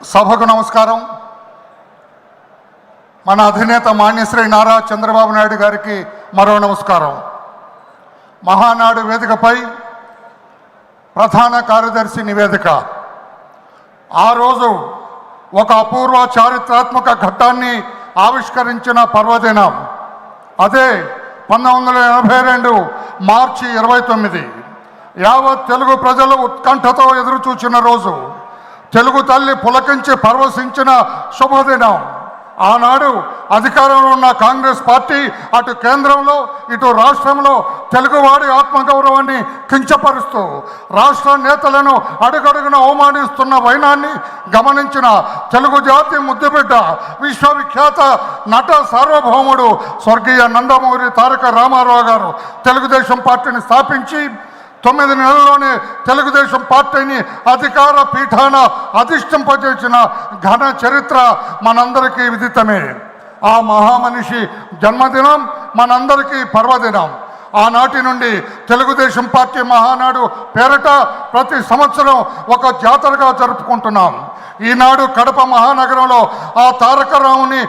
సభకు నమస్కారం. మన అధినేత మాన్యశ్రీ నారా చంద్రబాబు నాయుడు గారికి మరో నమస్కారం. మహానాడు వేదికపై ప్రధాన కార్యదర్శి నివేదిక. ఆ రోజు ఒక అపూర్వ చారిత్రాత్మక ఘట్టాన్ని ఆవిష్కరించిన పర్వదినం. అదే 1982 మార్చి 29. యావత్ తెలుగు ప్రజలు ఉత్కంఠతో ఎదురుచూచిన రోజు. తెలుగు తల్లి పులకించి పరవశించిన శుభదినం. ఆనాడు అధికారంలో ఉన్న కాంగ్రెస్ పార్టీ అటు కేంద్రంలో ఇటు రాష్ట్రంలో తెలుగువాడి ఆత్మగౌరవాన్ని కించపరుస్తూ రాష్ట్ర నేతలను అడుగడుగున అవమానిస్తున్న వైనాన్ని గమనించిన తెలుగు జాతి ముద్దుబిడ్డ విశ్వవిఖ్యాత నట సార్వభౌముడు స్వర్గీయ నందమూరి తారక రామారావు గారు తెలుగుదేశం పార్టీని స్థాపించి 9 నెలల్లోనే తెలుగుదేశం పార్టీని అధికార పీఠాన అధిష్ఠింపజేసిన ఘన చరిత్ర మనందరికీ విదితమే. ఆ మహామనిషి జన్మదినం మనందరికీ పర్వదినం. ఆనాటి నుండి తెలుగుదేశం పార్టీ మహానాడు పేరట ప్రతి సంవత్సరం ఒక జాతరగా జరుపుకుంటున్నాం. ఈనాడు కడప మహానగరంలో ఆ తారక రాముని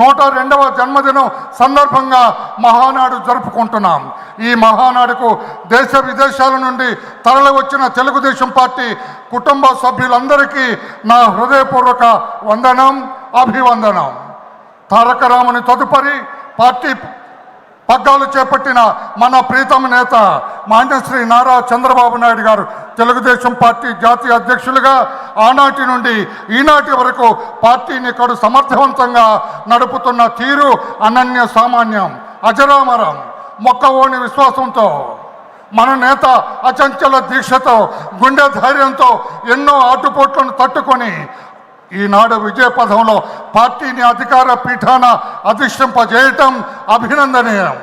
102వ జన్మదినం సందర్భంగా మహానాడు జరుపుకుంటున్నాం. ఈ మహానాడుకు దేశ విదేశాల నుండి తరలి వచ్చిన తెలుగుదేశం పార్టీ కుటుంబ సభ్యులందరికీ నా హృదయపూర్వక వందనం, అభివందనం. తారక రాముని తదుపరి పార్టీ పగ్గాలు చేపట్టిన మన ప్రీతమ నేత మాన్యశ్రీ నారా చంద్రబాబు నాయుడు గారు తెలుగుదేశం పార్టీ జాతీయ అధ్యక్షులుగా ఆనాటి నుండి ఈనాటి వరకు పార్టీని కడు సమర్థవంతంగా నడుపుతున్న తీరు అనన్య సామాన్యం, అజరామరం. మొక్కవోని విశ్వాసంతో మన నేత అచంచల దీక్షతో గుండె ధైర్యంతో ఎన్నో ఆటుపోట్లను తట్టుకొని ఈనాడు విజయ పథంలో పార్టీని అధికార పీఠాన అధిష్ఠింపజేయటం అభినందనీయం.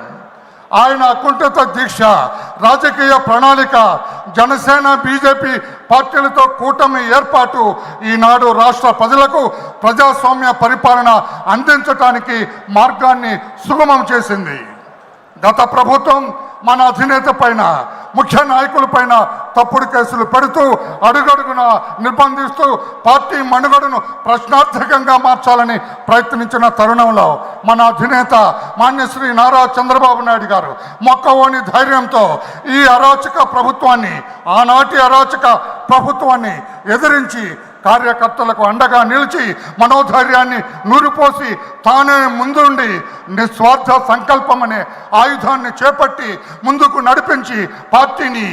ఆయన అకుంఠిత దీక్ష, రాజకీయ ప్రణాళిక, జనసేన బీజేపీ పార్టీలతో కూటమి ఏర్పాటు ఈనాడు రాష్ట్ర ప్రజలకు ప్రజాస్వామ్య పరిపాలన అందించటానికి మార్గాన్ని సుగమం చేసింది. గత ప్రభుత్వం మన అధినేత పైన, ముఖ్య నాయకుల పైన తప్పుడు కేసులు పెడుతూ అడుగడుగున నిర్బంధిస్తూ పార్టీ మనుగడను ప్రశ్నార్థకంగా మార్చాలని ప్రయత్నించిన తరుణంలో మన అధినేత మాన్యశ్రీ నారా చంద్రబాబు నాయుడు గారు మొక్కవోని ధైర్యంతో ఈ అరాచక ప్రభుత్వాన్ని, ఆనాటి అరాచక ప్రభుత్వాన్ని ఎదిరించి కార్యకర్తలకు అండగా నిలిచి మనోధైర్యాన్ని నూరిపోసి తానే ముందుండి నిస్వార్థ సంకల్పం అనే ఆయుధాన్ని చేపట్టి ముందుకు నడిపించి పార్టీని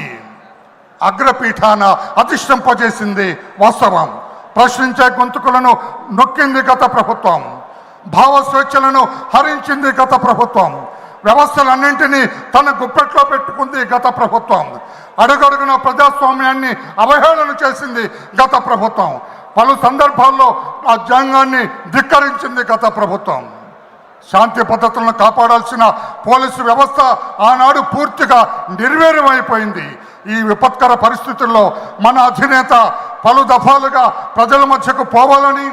అగ్రపీఠాన అధిష్ఠింపజేసింది వాస్తవం. ప్రశ్నించే గొంతుకులను నొక్కింది గత ప్రభుత్వం. భావ స్వేచ్ఛలను హరించింది గత ప్రభుత్వం. వ్యవస్థలన్నింటినీ తన గుప్పెట్లో పెట్టుకుంది గత ప్రభుత్వం. అడుగడుగున ప్రజాస్వామ్యాన్ని అవహేళన చేసింది గత ప్రభుత్వం. పలు సందర్భాల్లో రాజ్యాంగాన్ని ధిక్కరించింది గత ప్రభుత్వం. శాంతి భద్రతలను కాపాడాల్సిన పోలీసు వ్యవస్థ ఆనాడు పూర్తిగా నిర్వీర్యమైపోయింది. ఈ విపత్కర పరిస్థితుల్లో మన అధినేత పలు దఫాలుగా ప్రజల మధ్యకు పోవాలని,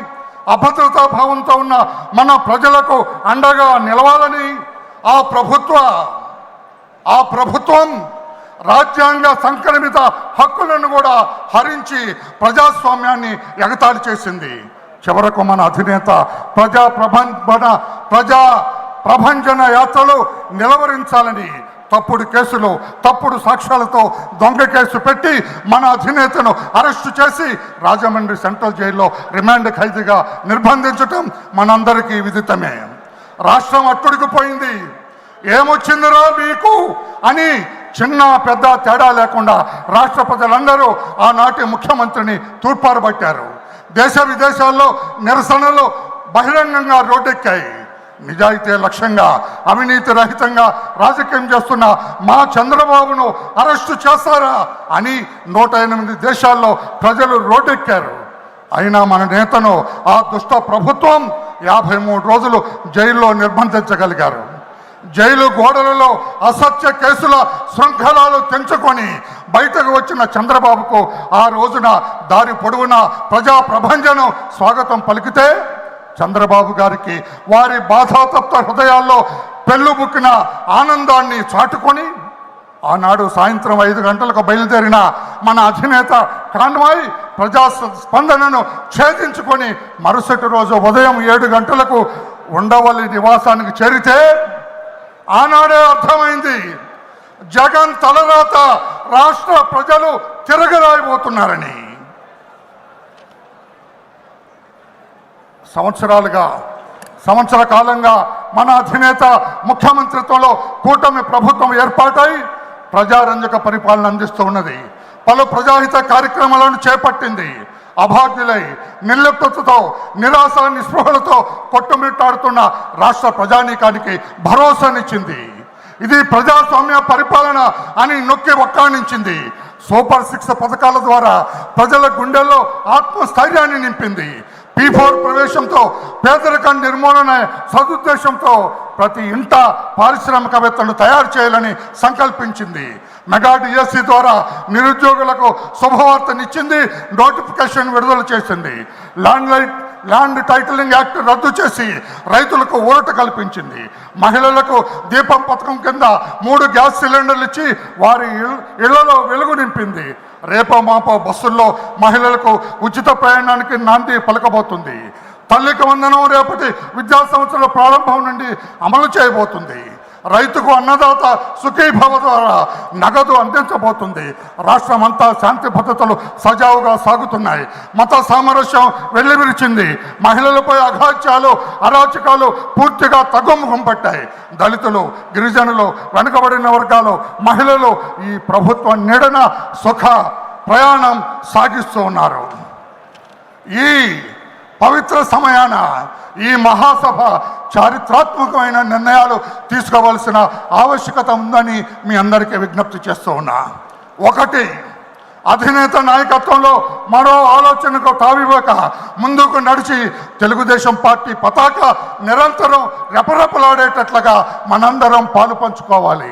అభద్రతా భావంతో ఉన్న మన ప్రజలకు అండగా నిలవాలని ఆ ప్రభుత్వం రాజ్యాంగ సంకల్పిత హక్కులను కూడా హరించి ప్రజాస్వామ్యాన్ని ఎగతాళి చేసింది. చివరకు మన అధినేత ప్రజా ప్రభంజన యాత్రలు నిలవరించాలని తప్పుడు కేసులు, తప్పుడు సాక్ష్యాలతో దొంగ కేసు పెట్టి మన అధినేతను అరెస్టు చేసి రాజమండ్రి సెంట్రల్ జైల్లో రిమాండ్ ఖైదీగా నిర్బంధించటం మనందరికీ విదితమే. రాష్ట్రం అట్టుడికిపోయింది. ఏమొచ్చిందిరా మీకు అని చిన్న పెద్ద తేడా లేకుండా రాష్ట్ర ప్రజలందరూ ఆనాటి ముఖ్యమంత్రిని తూర్పారబట్టారు. దేశ విదేశాల్లో నిరసనలు బహిరంగంగా రోడ్డెక్కాయి. నిజాయితీ లక్ష్యంగా, అవినీతి రహితంగా రాజకీయం చేస్తున్న మా చంద్రబాబును అరెస్టు చేస్తారా అని 108 దేశాల్లో ప్రజలు రోడ్డెక్కారు. అయినా మన నేతను ఆ దుష్ట ప్రభుత్వం 53 రోజులు జైల్లో నిర్బంధించగలిగారు. జైలు గోడలలో అసత్య కేసుల శృంఖలాలు తెంచుకొని బయటకు వచ్చిన చంద్రబాబుకు ఆ రోజున దారి పొడవునా ప్రజా ప్రభంజనం స్వాగతం పలికితే చంద్రబాబు గారికి వారి బాధాతప్త హృదయాల్లో పెళ్ళుబుక్కిన ఆనందాన్ని చాటుకొని ఆనాడు సాయంత్రం 5 గంటలకు బయలుదేరిన మన అధినేత కాన్వాయ్ ప్రజా స్పందనను ఛేదించుకొని మరుసటి రోజు ఉదయం 7 గంటలకు ఉండవల్లి నివాసానికి చేరితే ఆనాడే అర్థమైంది జగన్ తలరాత రాష్ట్ర ప్రజలు తిరగరాయిపోతున్నారని. సంవత్సర కాలంగా మన అధినేత ముఖ్యమంత్రిత్వంలో కూటమి ప్రభుత్వం ఏర్పాటై ప్రజారంజక పరిపాలన అందిస్తూ ఉన్నది. పలు ప్రజాహిత కార్యక్రమాలను చేపట్టింది. అభాగ్యులై నిర్లిప్తతతో నిరాశ నిస్పృహలతో కొట్టుమిట్టాడుతున్న రాష్ట్ర ప్రజానీకానికి భరోసానిచ్చింది. ఇది ప్రజాస్వామ్య పరిపాలన అని నొక్కి వక్కాణించింది. సూపర్ 6 పథకాల ద్వారా ప్రజల గుండెల్లో ఆత్మస్థైర్యాన్ని నింపింది. P4 ప్రవేశంతో పేదరికం నిర్మూలన సదుద్దేశంతో ప్రతి ఇంట పారిశ్రామికవేత్తలను తయారు చేయాలని సంకల్పించింది. మెగా డిఎస్సి ద్వారా నిరుద్యోగులకు శుభవార్తనిచ్చింది. నోటిఫికేషన్ విడుదల చేసింది. ల్యాండ్ టైటిలింగ్ యాక్ట్ రద్దు చేసి రైతులకు ఊరట కల్పించింది. మహిళలకు దీపం పథకం కింద 3 గ్యాస్ సిలిండర్లు ఇచ్చి వారి ఇళ్లలో వెలుగు నింపింది. రేపో మాపో బస్సుల్లో మహిళలకు ఉచిత ప్రయాణానికి నాంది పలకబోతుంది. తల్లికి వందనం రేపటి విద్యా సంవత్సరాల ప్రారంభం నుండి అమలు చేయబోతుంది. రైతుకు అన్నదాత సుఖీభవ ద్వారా నగదు అందించబోతుంది. రాష్ట్రమంతా శాంతి భద్రతలు సజావుగా సాగుతున్నాయి. మత సామరస్యం వెల్లివిరిచింది. మహిళలపై అఘాత్యాలు అరాచకాలు పూర్తిగా తగ్గుముఖం పట్టాయి. దళితులు, గిరిజనులు, వెనుకబడిన వర్గాలు, మహిళలు ఈ ప్రభుత్వం నీడన సుఖ ప్రయాణం సాగిస్తూ ఉన్నారు. ఈ పవిత్ర సమయాన ఈ మహాసభ చారిత్రాత్మకమైన నిర్ణయాలు తీసుకోవాల్సిన ఆవశ్యకత ఉందని మీ అందరికీ విజ్ఞప్తి చేస్తూ ఉన్నా. 1, అధినేత నాయకత్వంలో మరో ఆలోచనకు తావివ్వక ముందుకు నడిచి తెలుగుదేశం పార్టీ పతాక నిరంతరం రెపరెపలాడేటట్లుగా మనందరం పాలు పంచుకోవాలి.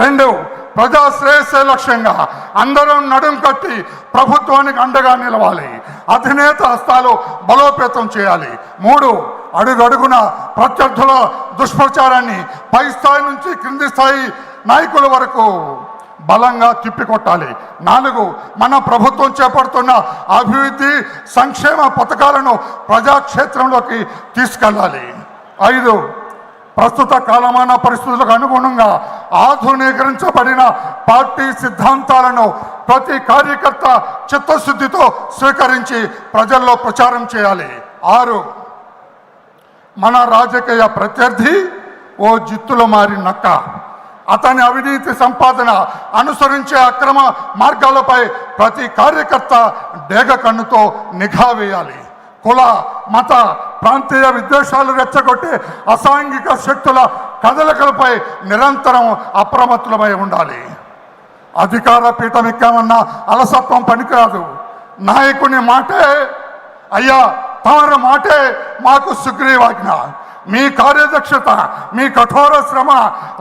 2, ప్రజా శ్రేయస్సే లక్ష్యంగా అందరం నడుం కట్టి ప్రభుత్వానికి అండగా నిలవాలి. అధినేత హస్తాలు బలోపేతం చేయాలి. 3, అడుగడుగున ప్రత్యర్థుల దుష్ప్రచారాన్ని పై స్థాయి నుంచి క్రింది స్థాయి నాయకుల వరకు బలంగా తిప్పికొట్టాలి. 4, మన ప్రభుత్వం చేపడుతున్న అభివృద్ధి సంక్షేమ పథకాలను ప్రజాక్షేత్రంలోకి తీసుకెళ్ళాలి. 5, ప్రస్తుత కాలమాన పరిస్థితులకు అనుగుణంగా ఆధునీకరించబడిన పార్టీ సిద్ధాంతాలను ప్రతి కార్యకర్త చిత్తశుద్ధితో స్వీకరించి ప్రజల్లో ప్రచారం చేయాలి. 6, మన రాజకీయ ప్రత్యర్థి ఓ జిత్తుల మారి నక్క. అతని అవినీతి సంపాదన అనుసరించే అక్రమ మార్గాలపై ప్రతి కార్యకర్త డేగ కన్నుతో నిఘా వేయాలి. కుల, మత, ప్రాంతీయ విద్వేషాలు రెచ్చగొట్టే అసాంఘిక శక్తుల కదలికలపై నిరంతరం అప్రమత్తులమై ఉండాలి. అధికార పీఠం ఎక్కామన్న అలసత్వం పనికిరాదు. నాయకుని మాటే అయ్యా తమరి మాటే మాకు సుగ్రీవాజ్ఞ. మీ కార్యదక్షత, మీ కఠోర శ్రమ,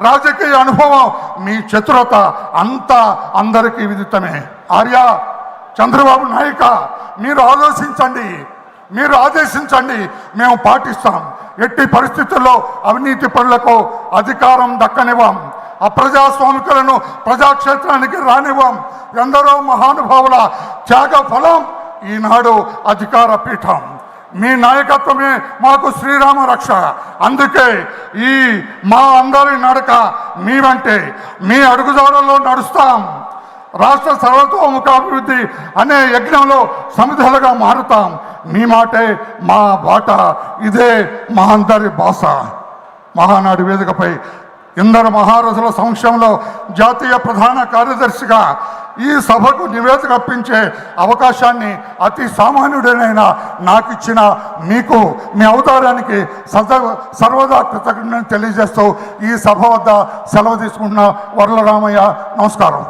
రాజకీయ అనుభవం, మీ చతురత అంతా అందరికీ విదితమే. ఆర్య, చంద్రబాబు నాయక, మీరు ఆదేశించండి, మేము పాటిస్తాం. ఎట్టి పరిస్థితుల్లో అవినీతి పనులకు అధికారం దక్కనివ్వం. అప్రజాస్వామికులను ప్రజాక్షేత్రానికి రానివ్వం. ఎందరో మహానుభావుల త్యాగ ఫలం ఈనాడు అధికార పీఠం. మీ నాయకత్వమే మాకు శ్రీరామ రక్ష. అందుకే ఈ మా అందరి నడక మీ వెంటే, మీ అడుగుజాడల్లో నడుస్తాం. రాష్ట్ర సర్వతోముఖాభివృద్ధి అనే యజ్ఞంలో సమిధలుగా మారుతాం. మీ మాటే మా బాట, ఇదే మా అందరి భాష. మహానాడు వేదికపై ఇందరు మహారథుల సమక్షంలో జాతీయ ప్రధాన కార్యదర్శిగా ఈ సభకు నివేదిక అర్పించే అవకాశాన్ని అతి సామాన్యుడైన నాకు ఇచ్చిన మీకు, మీ అవతారానికి సర్వదా కృతజ్ఞతలు తెలియజేస్తూ ఈ సభ వద్ద సెలవు తీసుకుంటున్న వర్ల రామయ్య. నమస్కారం.